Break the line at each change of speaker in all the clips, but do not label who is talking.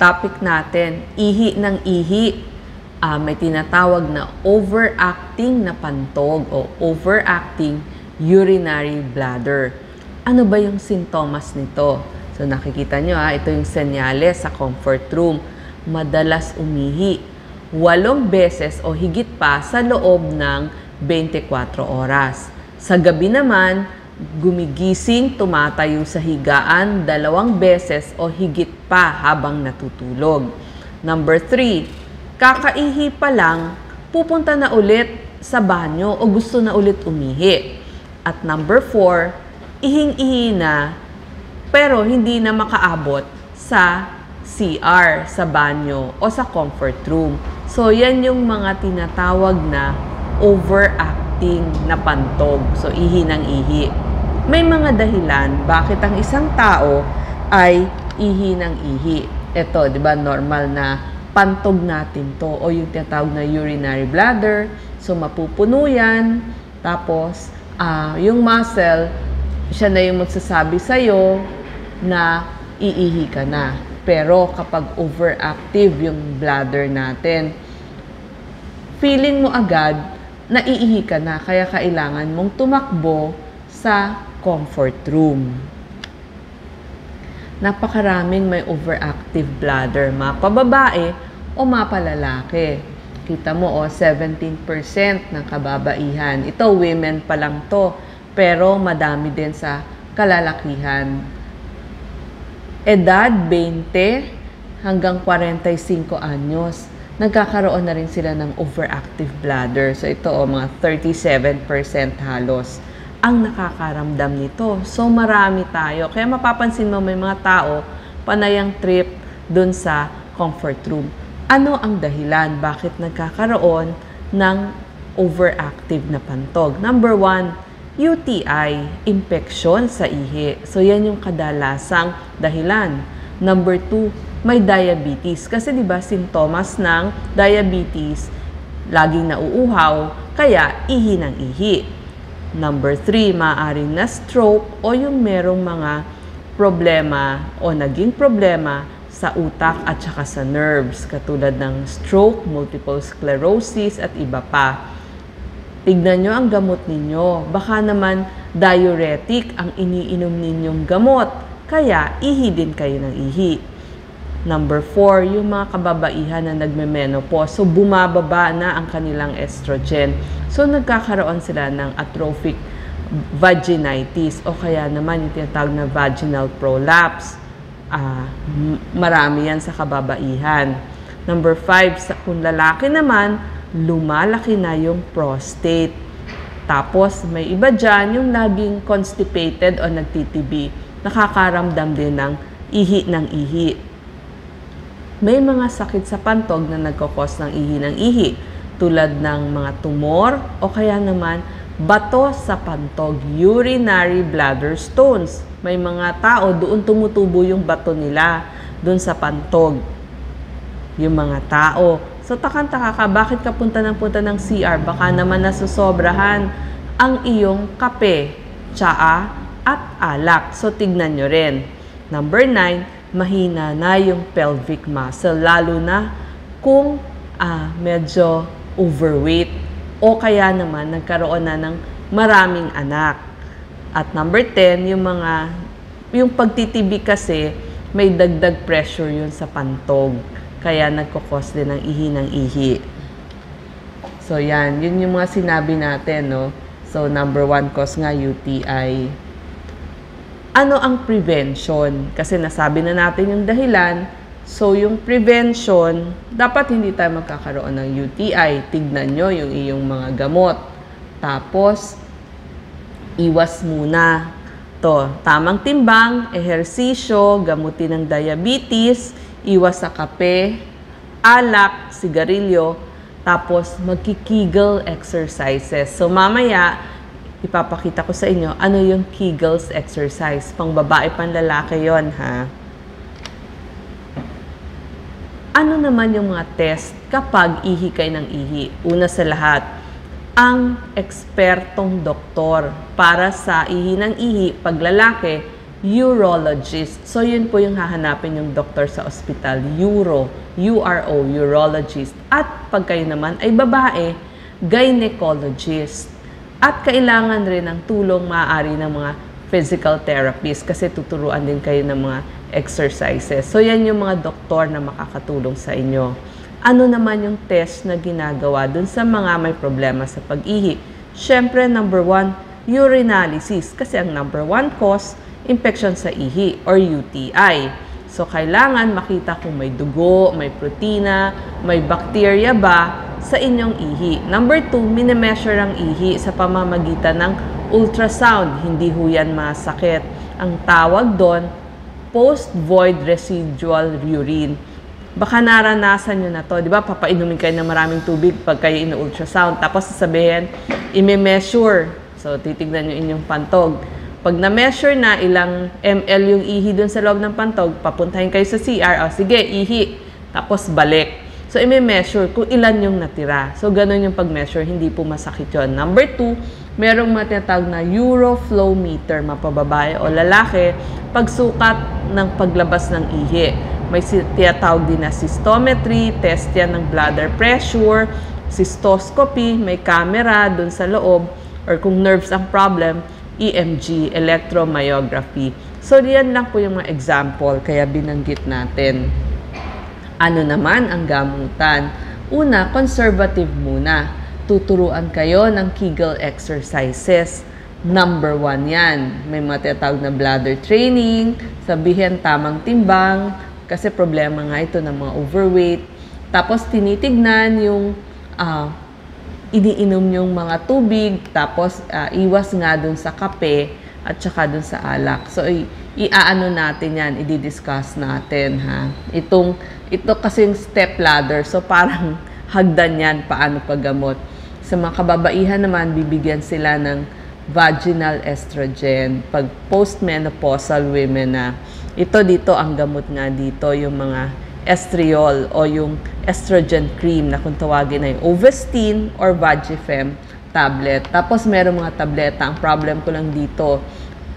Topic natin, ihi ng ihi. May tinatawag na overacting na pantog o overacting urinary bladder. Ano ba yung sintomas nito? So nakikita nyo ito yung senyales sa comfort room. Madalas umihi 8 beses o higit pa sa loob ng 24 oras. Sa gabi naman, gumigising, tumatayo sa higaan 2 beses o higit pa habang natutulog. Number 3, kakaihi pa lang, pupunta na ulit sa banyo o gusto na ulit umihi. At number 4, ihing-ihi na pero hindi na makaabot sa CR, sa banyo o sa comfort room. So yan yung mga tinatawag na overacting na pantog. So ihi ng ihi. May mga dahilan bakit ang isang tao ay ihi ng ihi. Ito, di ba, normal na pantog natin to o yung tinatawag na urinary bladder. So mapupuno yan. Tapos yung muscle, siya na yung magsasabi sa'yo na iihi ka na. Pero kapag overactive yung bladder natin, feeling mo agad na iihi ka na. Kaya kailangan mong tumakbo sa comfort room. Napakaraming may overactive bladder, mapababae o mapalalaki. Kita mo 17% ng kababaihan. Ito, women pa lang to, pero madami din sa kalalakihan. Edad 20 hanggang 45 anyos, nagkakaroon na rin sila ng overactive bladder. So ito mga 37% halos ang nakakaramdam nito. So marami tayo. Kaya mapapansin mo may mga tao panayang trip dun sa comfort room. Ano ang dahilan? Bakit nagkakaroon ng overactive na pantog? Number 1, UTI, infection sa ihi. So yan yung kadalasang dahilan. Number 2, may diabetes. Kasi di ba sintomas ng diabetes, laging nauuhaw, kaya ihi ng ihi. Number 3, maaaring na stroke o yung merong mga problema o naging problema sa utak at saka sa nerves, katulad ng stroke, multiple sclerosis at iba pa. Tignan nyo ang gamot ninyo. Baka naman diuretic ang iniinom ninyong gamot, kaya ihi din kayo ng ihi. Number 4, yung mga kababaihan na nagme-menopause. So, bumababa na ang kanilang estrogen. So, nagkakaroon sila ng atrophic vaginitis o kaya naman yung tinatawag na vaginal prolapse. Marami yan sa kababaihan. Number 5, kung lalaki naman, lumalaki na yung prostate. Tapos, may iba dyan yung laging constipated o nagtitibi. Nakakaramdam din ng ihi ng ihi. May mga sakit sa pantog na nagkakos ng ihi ng ihi, tulad ng mga tumor o kaya naman bato sa pantog, urinary bladder stones. May mga tao doon tumutubo yung bato nila doon sa pantog. Yung mga tao. So takang-taka ka, bakit ka punta ng CR? Baka naman nasusobrahan ang iyong kape, tsaa at alak. So tignan nyo rin. Number 9, mahina na yung pelvic muscle, lalo na kung medyo overweight o kaya naman nagkaroon na ng maraming anak. At number 10, yung pagtitibi kasi may dagdag pressure yun sa pantog, kaya nagkukos din ng ihi ng ihi. So yan, yun yung mga sinabi natin, no? So number 1 cause nga UTI. Ano ang prevention? Kasi nasabi na natin yung dahilan. So, yung prevention, dapat hindi tayo magkakaroon ng UTI. Tignan nyo yung iyong mga gamot. Tapos, iwas muna. Tamang timbang, ehersisyo, gamutin ng diabetes, iwas sa kape, alak, sigarilyo, tapos magki-Kegel exercises. So, mamaya, ipapakita ko sa inyo ano yung Kegels exercise. Pang babae, pang lalaki yon, ha? Ano naman yung mga test kapag ihi kayo ng ihi? Una sa lahat, ang ekspertong doktor para sa ihi ng ihi, pag lalaki, urologist. So, yun po yung hahanapin yung doktor sa ospital. URO, urologist. At pag kayo naman ay babae, gynecologist. At kailangan rin ng tulong maaari ng mga physical therapist kasi tuturuan din kayo ng mga exercises. So, yan yung mga doktor na makakatulong sa inyo. Ano naman yung test na ginagawa dun sa mga may problema sa pag-ihi? Siyempre, number 1, urinalysis. Kasi ang number 1 cause, infection sa ihi or UTI. So, kailangan makita kung may dugo, may protina, may bacteria ba sa inyong ihi. Number 2, minimeasure ang ihi sa pamamagitan ng ultrasound. Hindi ho yan masakit. Ang tawag doon, post-void residual urine. Baka naranasan nyo na to, di ba? Papainumin kayo ng maraming tubig pag kayo ina-ultrasound. Tapos sasabihin, i-measure. So, titignan nyo inyong pantog. Pag na-measure na ilang ml yung ihi dun sa loob ng pantog, papuntahin kayo sa CR, sige, ihi. Tapos balik. So, i-measure kung ilan yung natira. So, ganun yung pag-measure, hindi po masakit yun. Number 2, merong tinatawag na uroflowmeter, mapababae o lalaki, pagsukat ng paglabas ng ihi. May tinatawag din na cystometry, test yan ng bladder pressure, cystoscopy, may camera dun sa loob, or kung nerves ang problem, EMG, electromyography. So, yan lang po yung mga example, kaya binanggit natin. Ano naman ang gamutan? Una, conservative muna. Tuturuan kayo ng Kegel exercises. Number 1 yan. May tinatawag na bladder training, sabihin tamang timbang, kasi problema nga ito ng mga overweight. Tapos, tinitignan yung iniinom yung mga tubig, tapos iwas nga dun sa kape at saka dun sa alak. So, iaano natin yan, i-discuss natin, ha. Ito kasing step ladder, so parang hagdan yan, paano paggamot. Sa mga kababaihan naman, bibigyan sila ng vaginal estrogen. Pag postmenopausal women na, ito dito, ang gamot nga dito, yung mga estriol o yung estrogen cream na kung tawagin ay Ovestin or Vagifem tablet. Tapos meron mga tableta. Ang problem ko lang dito,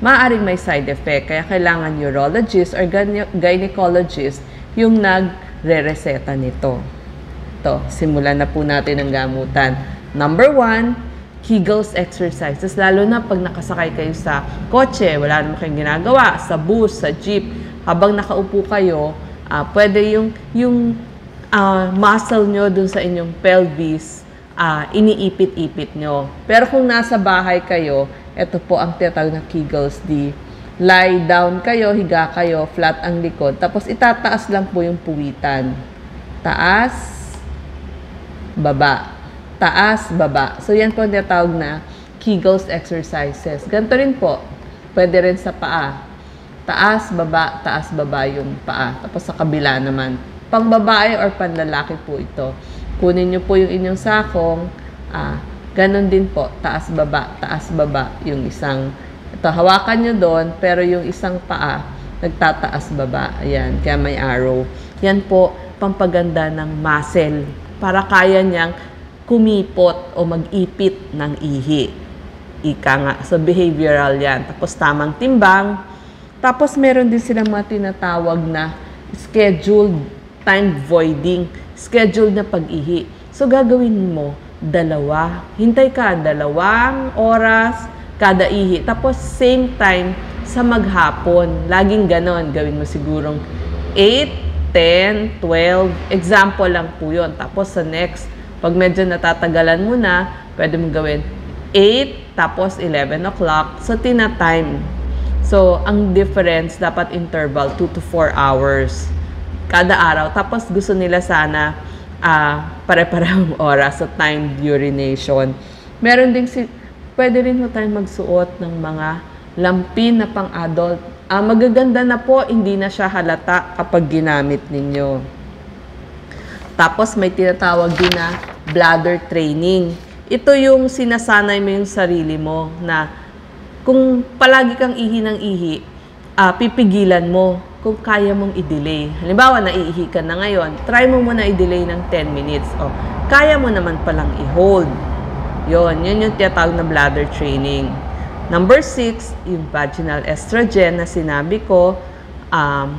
maaaring may side effect. Kaya kailangan urologist or gynecologist yung nagre-reseta nito. Ito, simulan na po natin ang gamutan. Number 1, Kegels exercises. Lalo na pag nakasakay kayo sa kotse, wala naman kayong ginagawa, sa bus, sa jeep, habang nakaupo kayo, pwede yung muscle nyo dun sa inyong pelvis, iniipit-ipit nyo. Pero kung nasa bahay kayo, ito po ang tinatawag na Kegels D. Lie down kayo, higa kayo, flat ang likod. Tapos itataas lang po yung puwitan. Taas, baba. Taas, baba. So yan po ang tinatawag na Kegels exercises. Ganito rin po. Pwede rin sa paa. Taas, baba yung paa. Tapos sa kabila naman. Pang babae or panlalaki po ito. Kunin nyo po yung inyong sakong. Ganon din po. Taas, baba yung isang. Ito, hawakan nyo doon, pero yung isang paa, nagtataas, baba. Ayan, kaya may arrow. Yan po, pampaganda ng muscle. Para kaya niyang kumipot o mag-ipit ng ihi. Ika nga. So, behavioral yan. Tapos, tamang timbang. Tapos, meron din silang mga tinatawag na scheduled time voiding, scheduled na pag-ihi. So, gagawin mo, hintay ka, 2 oras kada ihi. Tapos, same time sa maghapon. Laging ganon. Gawin mo sigurong 8, 10, 12. Example lang po yun. Tapos, sa next, pag medyo natatagalan mo na, pwede mo gawin 8, tapos 11 o'clock. So, tina-time. So, ang difference, dapat interval, 2 to 4 hours kada araw. Tapos, gusto nila sana pare-parehong oras, so timed urination. Meron din pwede rin mo tayong magsuot ng mga lampin na pang-adult. Magaganda na po, hindi na siya halata kapag ginamit ninyo. Tapos, may tinatawag din na bladder training. Ito yung sinasanay mo yung sarili mo na kung palagi kang ihi ng ihi, pipigilan mo kung kaya mong i-delay. Halimbawa, naiihi ka na ngayon, try mo muna i-delay ng 10 minutes. O, kaya mo naman palang i-hold. Yun yung tinatawag na bladder training. Number 6, yung vaginal estrogen na sinabi ko,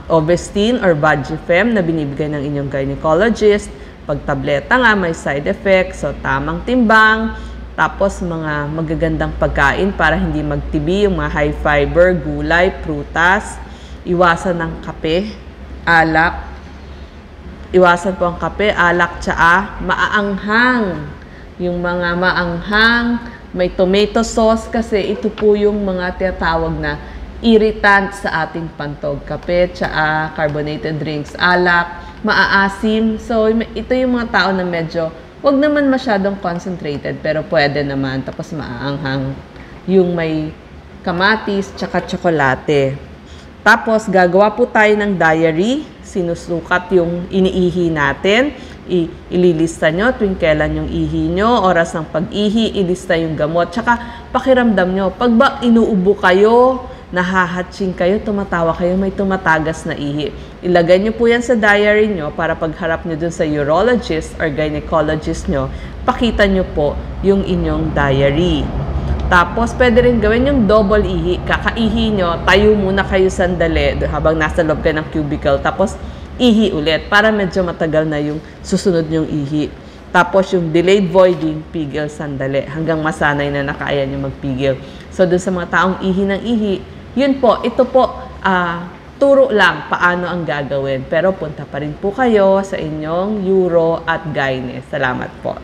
Ovestin or Vagifem na binibigay ng inyong gynecologist. Pag tableta nga, may side effects. So, tamang timbang. Tapos, mga magagandang pagkain para hindi magtibi, yung mga high fiber, gulay, prutas. Iwasan ng kape, alak. Iwasan po ang kape, alak, tsaa, maaanghang. Yung mga maanghang, may tomato sauce kasi ito po yung mga tinatawag na irritant sa ating pantog. Kape, tsaa, carbonated drinks, alak, maaasim. So, ito yung mga tao na medyo, wag naman masyadong concentrated, pero pwede naman. Tapos maaanghang. Yung may kamatis, tsaka tsokolate. Tapos, gagawa po tayo ng diary. Sinusukat yung iniihi natin. Ililista nyo tuwing kailan yung ihi nyo, oras ng pag-ihi, ilista yung gamot. Tsaka, pakiramdam nyo. Pag ba inuubo kayo, nahahatsing kayo, tumatawa kayo, may tumatagas na ihi. Ilagay nyo po yan sa diary nyo para pagharap nyo dun sa urologist or gynecologist nyo, pakita nyo po yung inyong diary. Tapos, pwede rin gawin yung double ihi. Kakaihi nyo, tayo muna kayo sandali habang nasa loob ka ng cubicle. Tapos, ihi ulit para medyo matagal na yung susunod nyong ihi. Tapos, yung delayed voiding, pigil sandali hanggang masanay na nakaya nyo magpigil. So, dun sa mga taong ihi ng ihi, yun po, ito po, turo lang paano ang gagawin. Pero punta pa rin po kayo sa inyong uro at gyne. Salamat po.